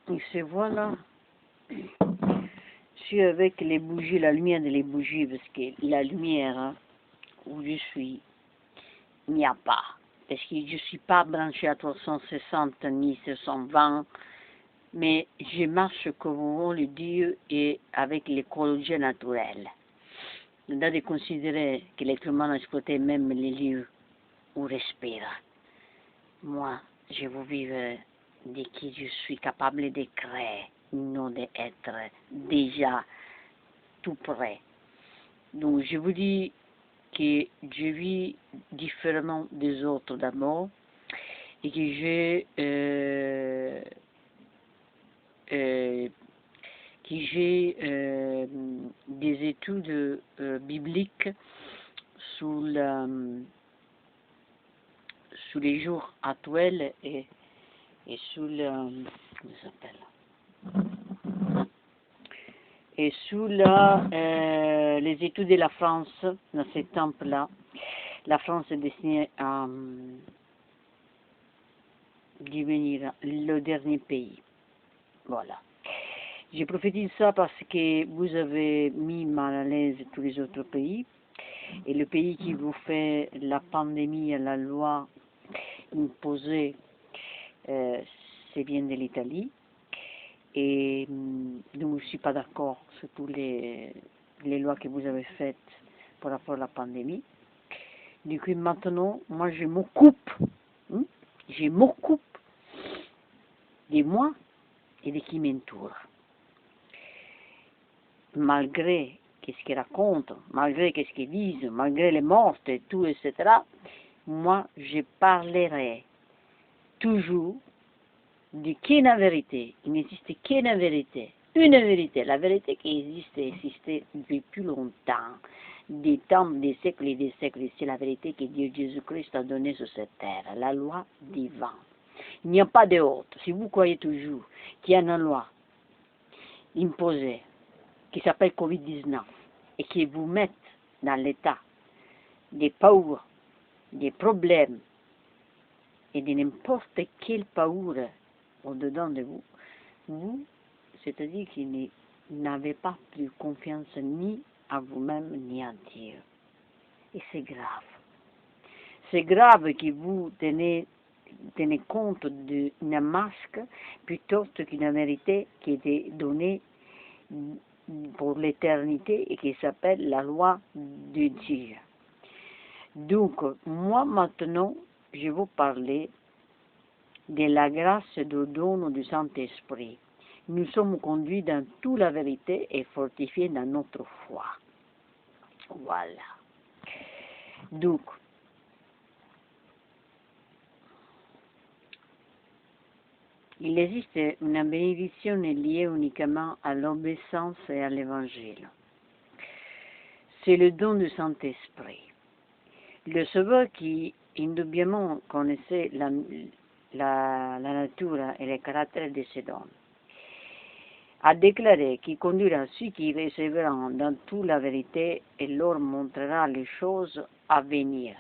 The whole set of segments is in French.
Et se voilà. Je suis avec les bougies, la lumière des bougies, parce que la lumière hein, où je suis, il n'y a pas. Parce que je ne suis pas branché à 360 ni 720, mais je marche, comme on le dit, et avec l'écologie naturelle. On doit de considérer que l'être humain a exploité même les lieux où il respire. Moi, je veux vivre de qui je suis capable de créer, non d'être déjà tout près. Donc, je vous dis que je vis différemment des autres d'abord et que j'ai des études bibliques sous les jours actuels et sous les études de la France dans ces temps-là. La France est destinée à devenir le dernier pays. Voilà. Je prophétise ça parce que vous avez mis mal à l'aise tous les autres pays. Et le pays qui vous fait la pandémie, la loi imposée, c'est bien de l'Italie. Et donc je ne suis pas d'accord sur toutes les lois que vous avez faites par rapport à la pandémie. Du coup, maintenant, moi, je m'occupe de moi et de qui m'entoure. Malgré qu'est-ce qu'ils racontent, malgré qu'est-ce qu'ils disent, malgré les morts et tout, etc., moi, je parlerai toujours de qu'une vérité. Il n'existe qu'une vérité. Une vérité. La vérité qui existe depuis plus longtemps, des temps, des siècles et des siècles. C'est la vérité que Dieu Jésus-Christ a donnée sur cette terre, la loi divine. Il n'y a pas d'autre. Si vous croyez toujours qu'il y a une loi imposée qui s'appelle Covid-19 et qui vous met dans l'état des pauvres, des problèmes et de n'importe quel pauvre au-dedans de vous, c'est-à-dire que n'avez pas plus confiance ni à vous-même ni à Dieu. Et c'est grave. C'est grave que vous tenez compte d'un masque plutôt qu'une vérité qui est donnée pour l'éternité et qui s'appelle la loi de Dieu. Donc, moi maintenant, je vais parler de la grâce du don du Saint-Esprit. Nous sommes conduits dans toute la vérité et fortifiés dans notre foi. Voilà. Donc, il existe une bénédiction liée uniquement à l'obéissance et à l'Évangile. C'est le don du Saint-Esprit. Le Sauveur qui, indubbitablement, connaissait la nature et le caractère de ces dons, a déclaré qu'il conduira ceux qui recevront dans toute la vérité et leur montrera les choses à venir.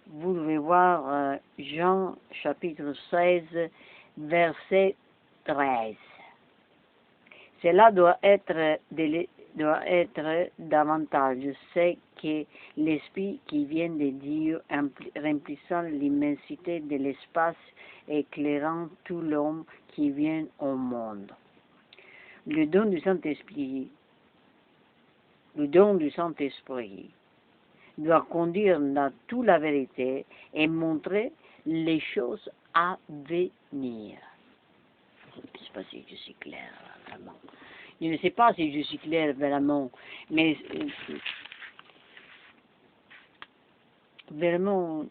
Vous devez voir Jean chapitre 16, verset 13. Cela doit être davantage ce que l'Esprit qui vient de Dieu remplissant l'immensité de l'espace et éclairant tout l'homme qui vient au monde. Le don du Saint-Esprit doit conduire dans toute la vérité et montrer les choses à venir. Je ne sais pas si je suis claire, vraiment. Je ne sais pas si je suis claire, vraiment, mais vraiment,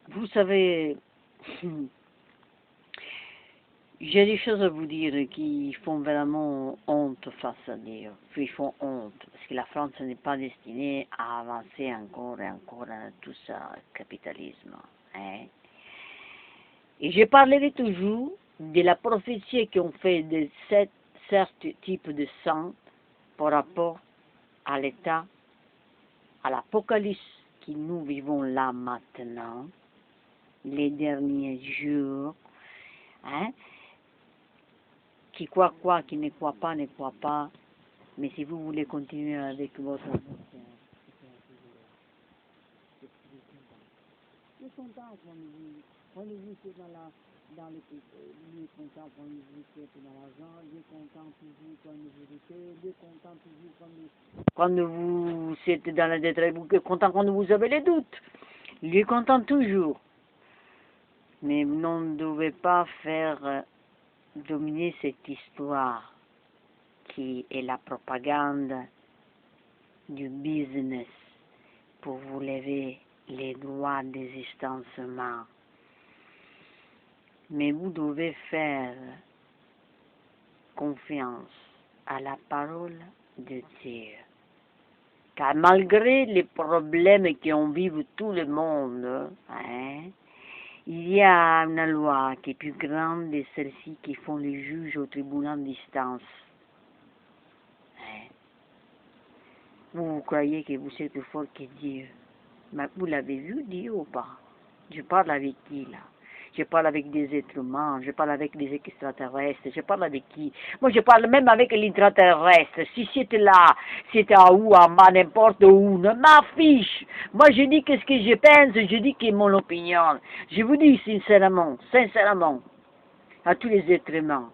vous savez, j'ai des choses à vous dire qui font vraiment honte face à Dieu. Ils font honte, parce que la France n'est pas destinée à avancer encore et encore dans tout ça, capitalisme. Hein? Et je parlerai toujours de la prophétie qu'on fait de certes types de sang par rapport à l'état, à l'apocalypse que nous vivons là maintenant, les derniers jours. Hein? Qui croit, qui ne croit pas, ne croit pas. Mais si vous voulez continuer avec votre le content quand vous êtes dans le lieu content quand vous êtes dans l'argent, il est content toujours quand vous êtes, il est content toujours quand vous êtes dans la détresse, il est content quand vous avez les doutes. Il est content toujours. Mais vous ne devez pas faire dominer cette histoire qui est la propagande du business pour vous lever les droits d'existencement. Mais vous devez faire confiance à la parole de Dieu. Car malgré les problèmes qu'on vit tout le monde, il y a une loi qui est plus grande de celle-ci qui font les juges au tribunal d'instance. Vous croyez que vous êtes plus fort que Dieu. Mais vous l'avez vu, Dieu ou pas? Je parle avec qui là? Je parle avec des êtres humains, je parle avec des extraterrestres, je parle avec qui? Moi je parle même avec l'intraterrestre. Si c'était là, c'était à où, en bas, n'importe où, ne m'affiche. Moi je dis qu'est-ce que je pense, je dis que mon opinion. Je vous dis sincèrement, à tous les êtres humains,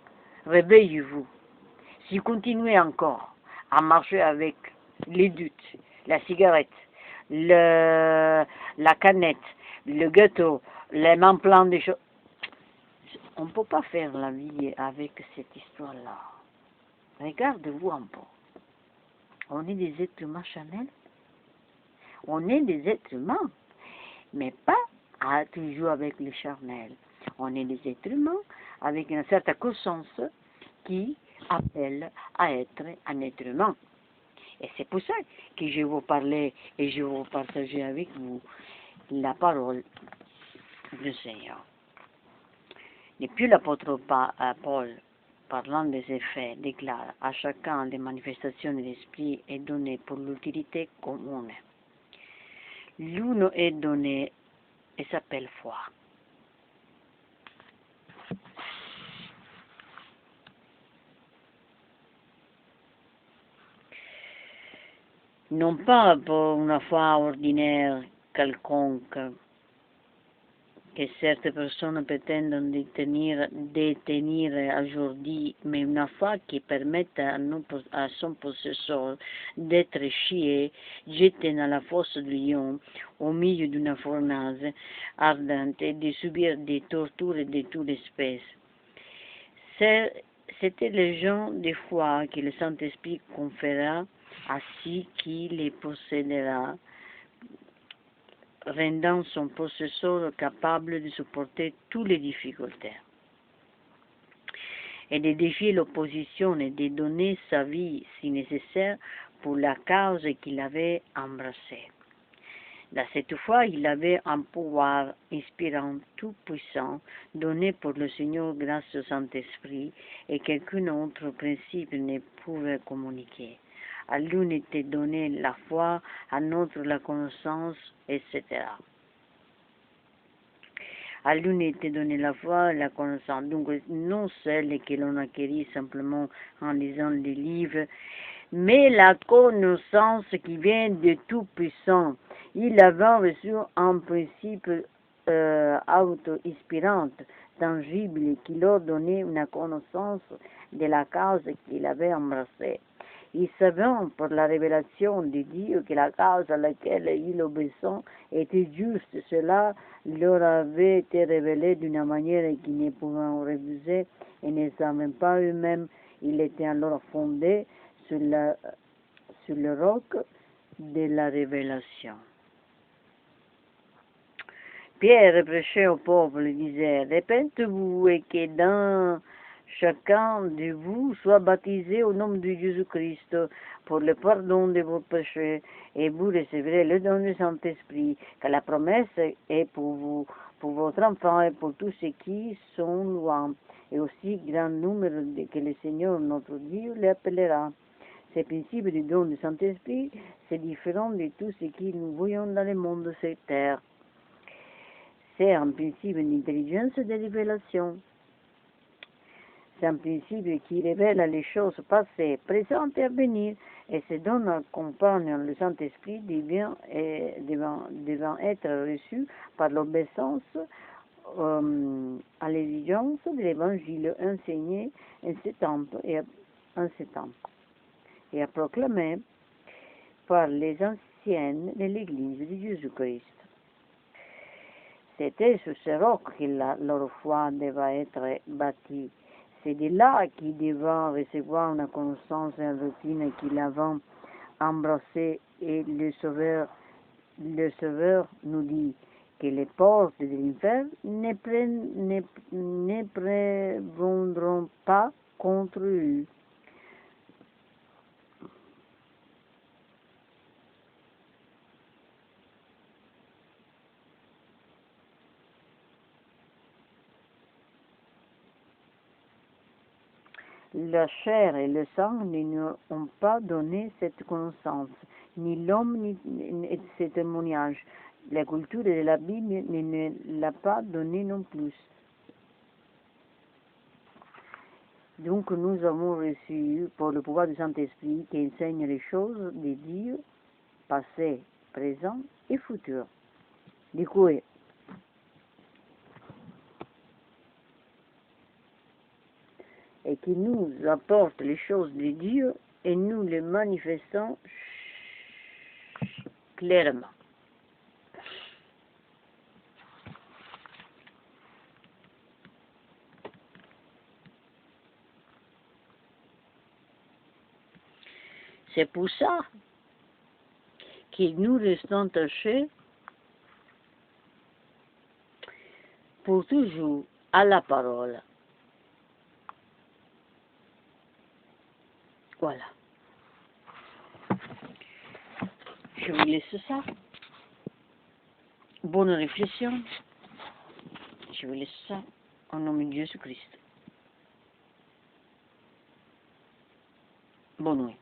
réveillez-vous. Si vous continuez encore à marcher avec les doutes, la cigarette, la canette, le gâteau, les mains pleines de choses. On ne peut pas faire la vie avec cette histoire-là. Regardez-vous un peu. On est des êtres humains charnels. On est des êtres humains, mais pas toujours avec les charnels. On est des êtres humains avec une certaine conscience qui appelle à être un être humain. Et c'est pour ça que je vais vous parler et je vais vous partager avec vous la parole du Seigneur. Et puis l'apôtre Paul, parlant des effets, déclare à chacun des manifestations de l'esprit est donnée pour l'utilité commune. L'une est donnée et s'appelle foi. Non pas pour une foi ordinaire quelconque que certaines personnes prétendent détenir aujourd'hui, mais une foi qui permette à son possesseur d'être chié, jeté dans la fosse du lion, au milieu d'une fournaise ardente et de subir des tortures de toute espèce. C'était le genre de foi que le Saint-Esprit conféra à ceux qui les possédera, rendant son possesseur capable de supporter toutes les difficultés et de défier l'opposition et de donner sa vie si nécessaire pour la cause qu'il avait embrassée. Dans cette foi, il avait un pouvoir inspirant, tout puissant, donné pour le Seigneur grâce au Saint-Esprit et qu'aucun autre principe ne pouvait communiquer. À l'une était donnée la foi, à l'autre la connaissance, etc. À l'une était donnée la foi, la connaissance. Donc, non celle que l'on acquérit simplement en lisant les livres, mais la connaissance qui vient de Tout-Puissant. Il avait reçu un principe auto-inspirante, tangible, qui leur donnait une connaissance de la cause qu'il avait embrassée. Ils savaient par la révélation de Dieu que la cause à laquelle ils obéissaient était juste. Cela leur avait été révélé d'une manière qu'ils ne pouvaient refuser et ne savaient pas eux-mêmes. Il était alors fondé sur le roc de la révélation. Pierre reprochait au peuple, disait, répentez-vous et que dans chacun de vous soit baptisé au nom de Jésus-Christ pour le pardon de vos péchés et vous recevrez le don du Saint-Esprit, car la promesse est pour vous, pour votre enfant et pour tous ceux qui sont loin, et aussi grand nombre que le Seigneur notre Dieu l'appellera. Ce principe du don du Saint-Esprit, c'est différent de tout ce que nous voyons dans le monde sur terre. C'est un principe d'intelligence et de révélation. C'est un principe qui révèle les choses passées, présentes et à venir, et se donne à comprendre le Saint-Esprit devant être reçu par l'obéissance à l'exigence de l'Évangile enseigné en ce temps et à proclamer par les anciennes de l'Église de Jésus-Christ. C'était sur ce roc que leur foi devait être bâtie. C'est de là qu'ils devaient recevoir une connaissance et une routine qu'ils avaient embrassée, et le Sauveur nous dit que les portes de l'enfer ne prévaudront pas contre eux. La chair et le sang ne nous ont pas donné cette connaissance, ni l'homme ni ce témoignage. La culture de la Bible ne nous l'a pas donné non plus. Donc nous avons reçu, pour le pouvoir du Saint-Esprit, qui enseigne les choses de Dieu, passé, présent et futur. Du coup, et qui nous apporte les choses de Dieu et nous les manifestons clairement. C'est pour ça que nous restons attachés pour toujours à la parole. Voilà. Je vous laisse ça. Bonne réflexion. Je vous laisse ça au nom de Jésus-Christ. Bonne nuit.